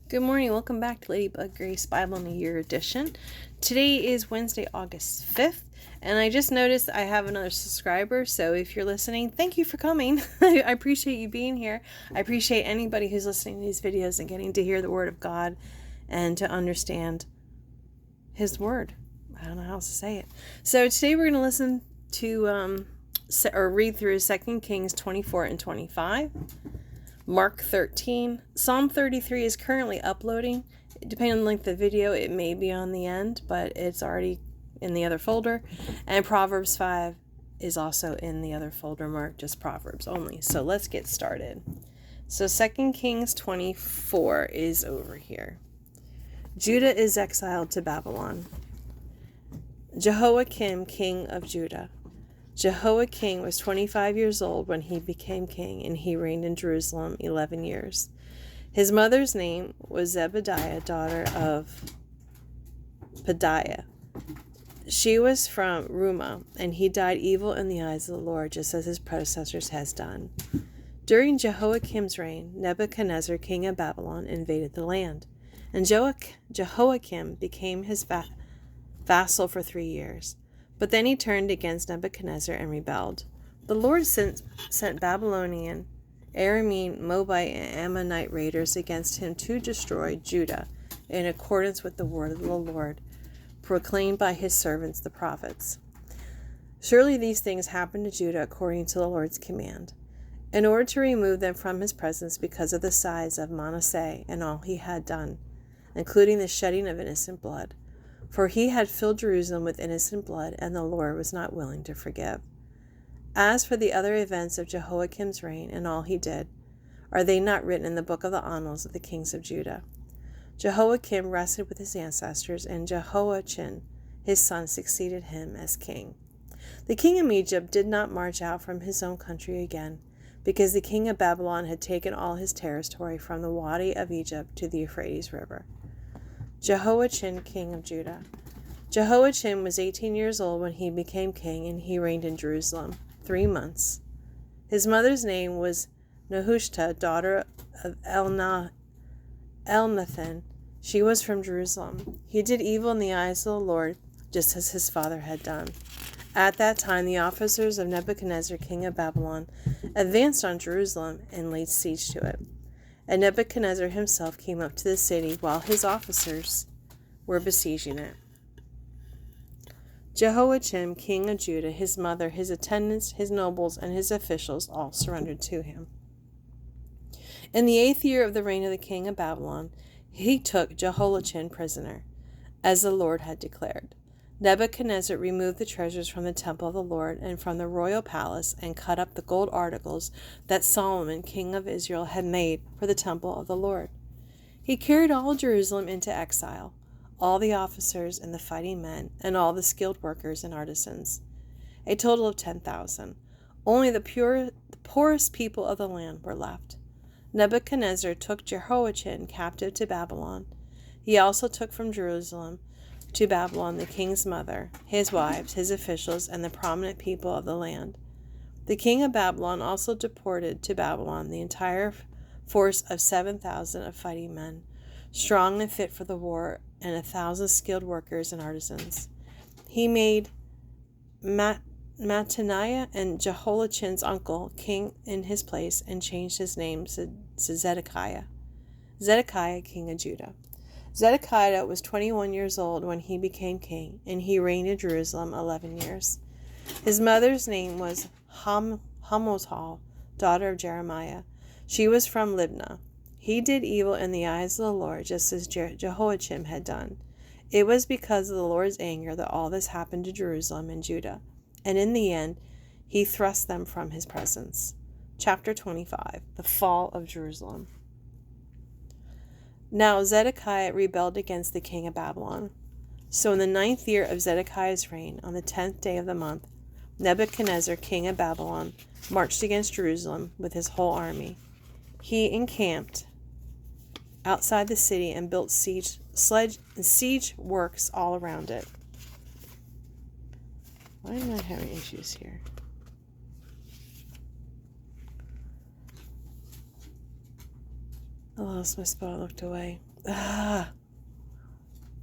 Good morning. Welcome back to Ladybug Grace Bible in a Year edition. Today is Wednesday, August 5th, and I just noticed I have another subscriber, so if you're listening, thank you for coming. I appreciate you being here. I appreciate anybody who's listening to these videos and getting to hear the Word of God and to understand His Word. I don't know how else to say it. So today we're going to listen to, or read through 2 Kings 24 and 25. Mark 13. Psalm 33 is currently uploading. Depending on the length of the video, it may be on the end, but it's already in the other folder. And Proverbs 5 is also in the other folder marked just Proverbs only. So let's get started. So 2 Kings 24 is over here. Judah is exiled to Babylon. Jehoiakim, king of Judah. Jehoiakim was 25 years old when he became king, and he reigned in Jerusalem 11 years. His mother's name was Zebediah, daughter of Pedaiah. She was from Rumah, and he died evil in the eyes of the Lord, just as his predecessors had done. During Jehoiakim's reign, Nebuchadnezzar, king of Babylon, invaded the land, and Jehoiakim became his vassal for 3 years. But then he turned against Nebuchadnezzar and rebelled. The Lord sent Babylonian, Aramean, Moabite, and Ammonite raiders against him to destroy Judah in accordance with the word of the Lord, proclaimed by his servants the prophets. Surely these things happened to Judah according to the Lord's command, in order to remove them from his presence because of the sins of Manasseh and all he had done, including the shedding of innocent blood. For he had filled Jerusalem with innocent blood, and the Lord was not willing to forgive. As for the other events of Jehoiakim's reign and all he did, are they not written in the book of the annals of the kings of Judah? Jehoiakim rested with his ancestors, and Jehoiachin, his son, succeeded him as king. The king of Egypt did not march out from his own country again, because the king of Babylon had taken all his territory from the Wadi of Egypt to the Euphrates River. Jehoiachin, king of Judah. Jehoiachin was 18 years old when he became king, and he reigned in Jerusalem 3 months. His mother's name was Nehushta, daughter of Elnathan. She was from Jerusalem. He did evil in the eyes of the Lord, just as his father had done. At that time, the officers of Nebuchadnezzar, king of Babylon, advanced on Jerusalem and laid siege to it. And Nebuchadnezzar himself came up to the city while his officers were besieging it. Jehoiachin, king of Judah, his mother, his attendants, his nobles, and his officials all surrendered to him. In the 8th year of the reign of the king of Babylon, he took Jehoiachin prisoner, as the Lord had declared. Nebuchadnezzar removed the treasures from the temple of the Lord and from the royal palace, and cut up the gold articles that Solomon, king of Israel, had made for the temple of the Lord. He carried all Jerusalem into exile, all the officers and the fighting men, and all the skilled workers and artisans, a total of 10,000. Only the poorest people of the land were left. Nebuchadnezzar took Jehoiachin captive to Babylon. He also took from Jerusalem to Babylon the king's mother, his wives, his officials, and the prominent people of the land. The king of Babylon also deported to Babylon the entire force of 7,000 of fighting men, strong and fit for the war, and 1,000 skilled workers and artisans. He made Mattaniah and Jehoiachin's uncle king in his place, and changed his name to Zedekiah. Zedekiah, king of Judah. Zedekiah was 21 years old when he became king, and he reigned in Jerusalem 11 years. His mother's name was Hamutal, daughter of Jeremiah. She was from Libnah. He did evil in the eyes of the Lord, just as Jehoiachin had done. It was because of the Lord's anger that all this happened to Jerusalem and Judah, and in the end he thrust them from his presence. Chapter 25. The Fall of Jerusalem. Now Zedekiah rebelled against the king of Babylon. So in the 9th year of Zedekiah's reign, on the 10th day of the month, Nebuchadnezzar, king of Babylon, marched against Jerusalem with his whole army. He encamped outside the city and built siege works all around it. Why am I having issues here? I lost my spot. I looked away.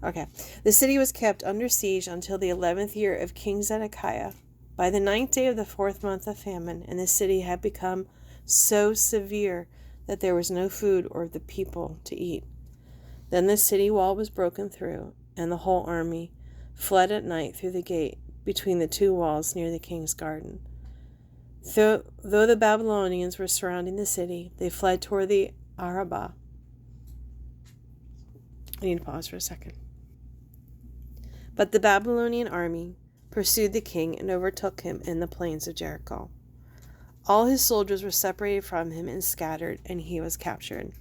Okay. The city was kept under siege until the 11th year of King Zedekiah. By the 9th day of the 4th month of famine, and the city had become so severe that there was no food or the people to eat. Then the city wall was broken through, and the whole army fled at night through the gate between the two walls near the king's garden. Though the Babylonians were surrounding the city, they fled toward the Arabah. I need to pause for a second. But the Babylonian army pursued the king and overtook him in the plains of Jericho. All his soldiers were separated from him and scattered, and he was captured.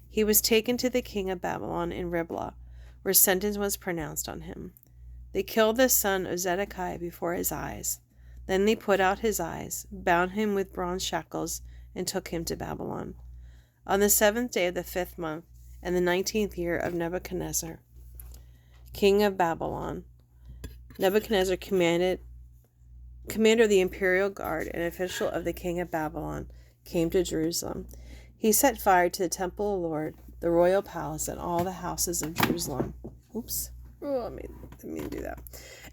He was taken to the king of Babylon in Riblah, where sentence was pronounced on him. They killed the son of Zedekiah before his eyes. Then they put out his eyes, bound him with bronze shackles, and took him to Babylon. On the 7th day of the 5th month, and the 19th year of Nebuchadnezzar, king of Babylon, Nebuchadnezzar, commander of the imperial guard and official of the king of Babylon, came to Jerusalem. He set fire to the temple of the Lord, the royal palace, and all the houses of Jerusalem. Oops. Oh, I didn't mean to do that.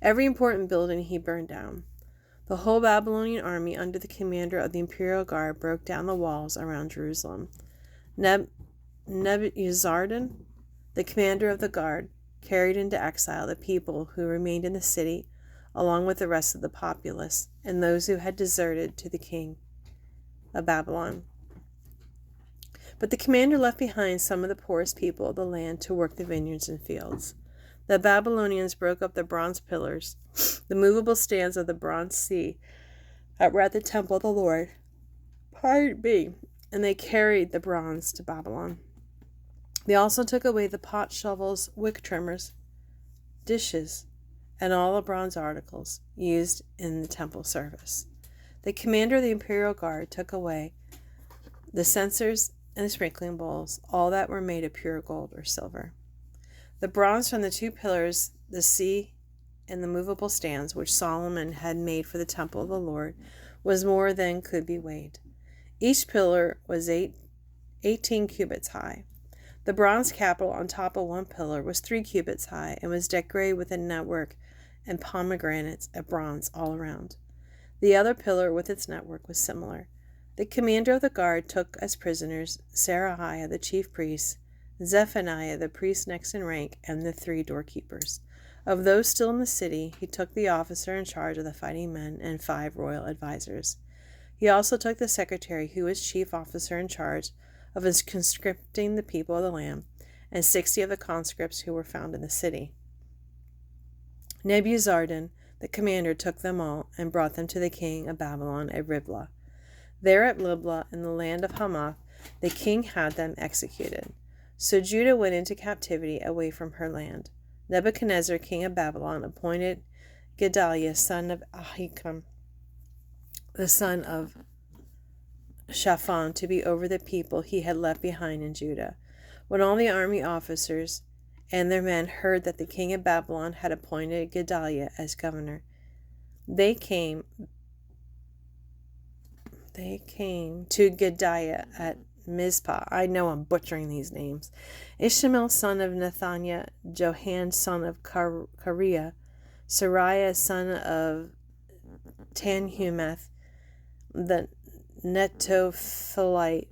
Every important building he burned down. The whole Babylonian army under the commander of the imperial guard broke down the walls around Jerusalem. Nebuzaradan, the commander of the guard, carried into exile the people who remained in the city, along with the rest of the populace, and those who had deserted to the king of Babylon. But the commander left behind some of the poorest people of the land to work the vineyards and fields. The Babylonians broke up the bronze pillars, the movable stands of the bronze sea that were at the temple of the Lord, and they carried the bronze to Babylon. They also took away the pot shovels, wick trimmers, dishes, and all the bronze articles used in the temple service. The commander of the imperial guard took away the censers and the sprinkling bowls, all that were made of pure gold or silver. The bronze from the two pillars, the sea, and the movable stands which Solomon had made for the temple of the Lord was more than could be weighed. Each pillar was 18 cubits high. The bronze capital on top of one pillar was 3 cubits high and was decorated with a network and pomegranates of bronze all around. The other pillar with its network was similar. The commander of the guard took as prisoners Serahiah the chief priest, Zephaniah the priest next in rank, and the 3 doorkeepers. Of those still in the city, he took the officer in charge of the fighting men and 5 royal advisers. He also took the secretary, who was chief officer in charge of conscripting the people of the land, and 60 of the conscripts who were found in the city. Nebuzaradan, the commander, took them all and brought them to the king of Babylon at Riblah. There at Riblah, in the land of Hamath, the king had them executed. So Judah went into captivity away from her land. Nebuchadnezzar, king of Babylon, appointed Gedaliah, son of Ahikam, the son of Shaphan, to be over the people he had left behind in Judah. When all the army officers and their men heard that the king of Babylon had appointed Gedaliah as governor, they came to Gedaliah at Mizpah. I know I'm butchering these names. Ishmael, son of Nethaniah, Johan, son of Kareah, Sariah, son of Tanhumeth, the Netophathite,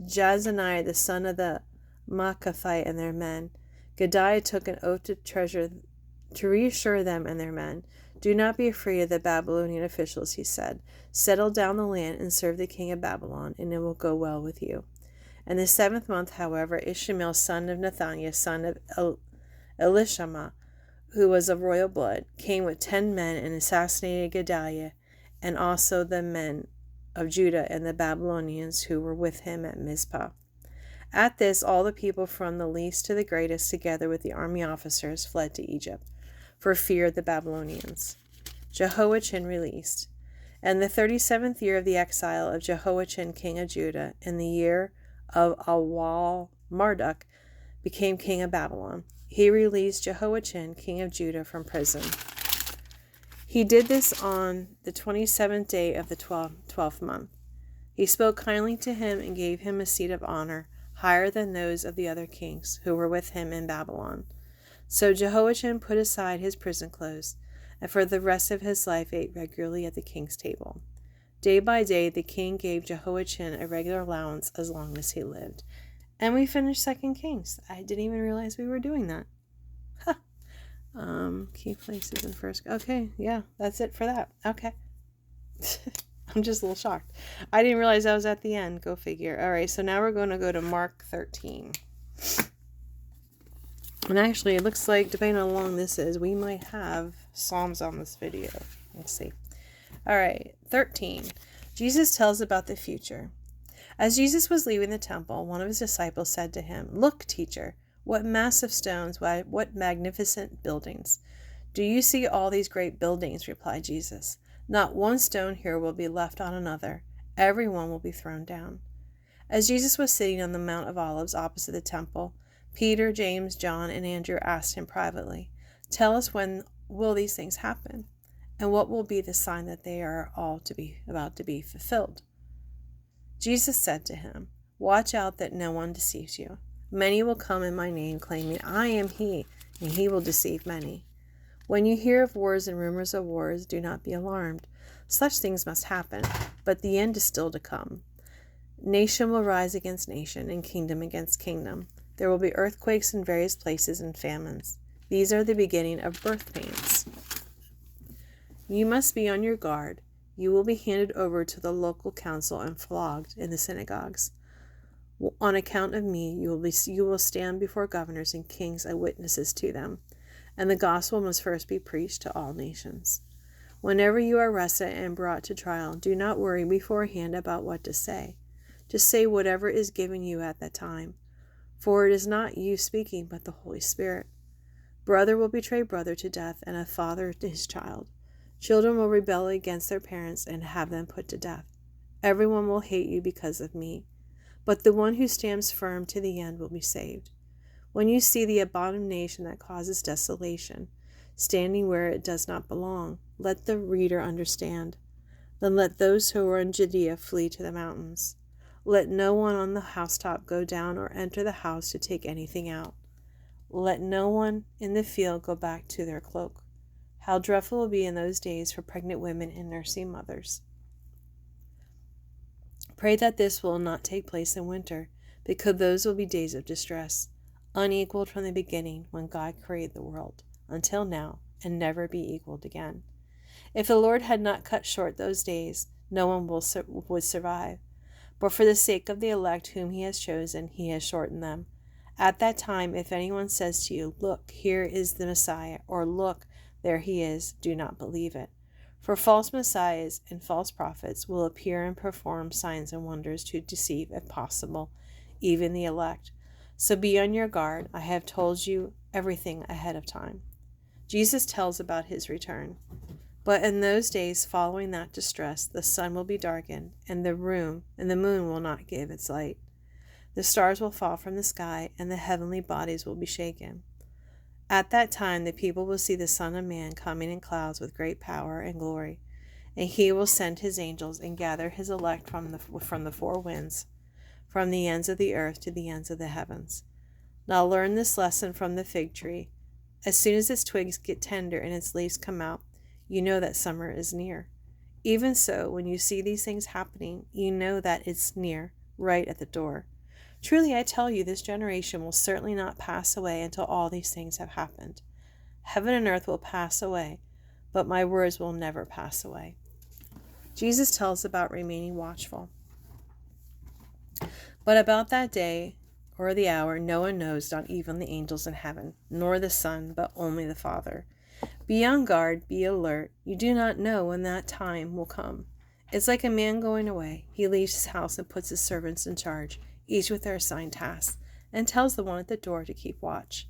Jazaniah, the son of the Maacathite, and their men. Gedaliah took an oath to reassure them and their men. Do not be afraid of the Babylonian officials, he said. Settle down the land and serve the king of Babylon, and it will go well with you. In the 7th month, however, Ishmael, son of Nethaniah, son of Elishama, who was of royal blood, came with 10 men and assassinated Gedaliah, and also the men of Judah and the Babylonians who were with him at Mizpah. At this, all the people from the least to the greatest, together with the army officers, fled to Egypt, for fear of the Babylonians. Jehoiachin released. In the 37th year of the exile of Jehoiachin, king of Judah, in the year of Awal, Marduk became king of Babylon. He released Jehoiachin, king of Judah, from prison. He did this on the 27th day of the 12th month. He spoke kindly to him and gave him a seat of honor, higher than those of the other kings who were with him in Babylon. So Jehoiachin put aside his prison clothes, and for the rest of his life ate regularly at the king's table. Day by day the king gave Jehoiachin a regular allowance as long as he lived. And we finished 2 Kings. I didn't even realize we were doing that. Huh. Key places in first. Okay, yeah, that's it for that. Okay. I'm just a little shocked. I didn't realize I was at the end. Go figure. All right, so now we're going to go to Mark 13. And actually, it looks like, depending on how long this is, we might have Psalms on this video. Let's see. All right, 13. Jesus tells about the future. As Jesus was leaving the temple, one of his disciples said to him, "Look, teacher, what massive stones, what magnificent buildings." "Do you see all these great buildings?" replied Jesus. "Not one stone here will be left on another. Every one will be thrown down." As Jesus was sitting on the Mount of Olives opposite the temple, Peter, James, John, and Andrew asked him privately, "Tell us, when will these things happen? And what will be the sign that they are all about to be fulfilled?" Jesus said to him, "Watch out that no one deceives you. Many will come in my name, claiming, 'I am he,' and he will deceive many. When you hear of wars and rumors of wars, do not be alarmed. Such things must happen, but the end is still to come. Nation will rise against nation, and kingdom against kingdom. There will be earthquakes in various places and famines. These are the beginning of birth pains. You must be on your guard. You will be handed over to the local council and flogged in the synagogues. On account of me, you will stand before governors and kings as witnesses to them, and the gospel must first be preached to all nations. Whenever you are arrested and brought to trial, do not worry beforehand about what to say. Just say whatever is given you at that time, for it is not you speaking, but the Holy Spirit. Brother will betray brother to death, and a father to his child. Children will rebel against their parents and have them put to death. Everyone will hate you because of me, but the one who stands firm to the end will be saved. When you see the abomination that causes desolation, standing where it does not belong, let the reader understand. Then let those who are in Judea flee to the mountains. Let no one on the housetop go down or enter the house to take anything out. Let no one in the field go back to their cloak. How dreadful it will be in those days for pregnant women and nursing mothers. Pray that this will not take place in winter, because those will be days of distress, unequaled from the beginning when God created the world, until now, and never be equaled again. If the Lord had not cut short those days, no one would survive. But for the sake of the elect whom he has chosen, he has shortened them. At that time, if anyone says to you, 'Look, here is the Messiah,' or 'Look, there he is,' do not believe it. For false messiahs and false prophets will appear and perform signs and wonders to deceive, if possible, even the elect. So be on your guard. I have told you everything ahead of time." Jesus tells about his return. "But in those days following that distress, the sun will be darkened, and the moon will not give its light. The stars will fall from the sky, and the heavenly bodies will be shaken. At that time the people will see the Son of Man coming in clouds with great power and glory, and he will send his angels and gather his elect from the four winds, from the ends of the earth to the ends of the heavens. Now learn this lesson from the fig tree. As soon as its twigs get tender and its leaves come out, you know that summer is near. Even so, when you see these things happening, you know that it's near, right at the door. Truly I tell you, this generation will certainly not pass away until all these things have happened. Heaven and earth will pass away, but my words will never pass away." Jesus tells about remaining watchful. "But about that day or the hour no one knows, not even the angels in heaven, nor the Son, but only the Father. Be on guard, be alert. You do not know when that time will come. It's like a man going away. He leaves his house and puts his servants in charge, each with their assigned tasks, and tells the one at the door to keep watch.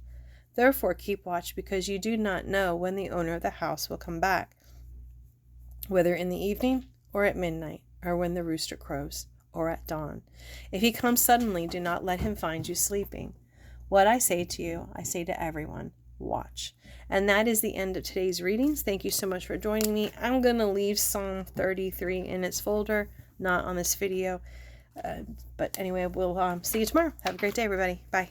Therefore keep watch, because you do not know when the owner of the house will come back, whether in the evening or at midnight, or when the rooster crows, or at dawn. If he comes suddenly, do not let him find you sleeping. What I say to you, I say to everyone, watch." And that is the end of today's readings. Thank you so much for joining me. I'm going to leave Psalm 33 in its folder, not on this video. But anyway, we'll see you tomorrow. Have a great day, everybody. Bye.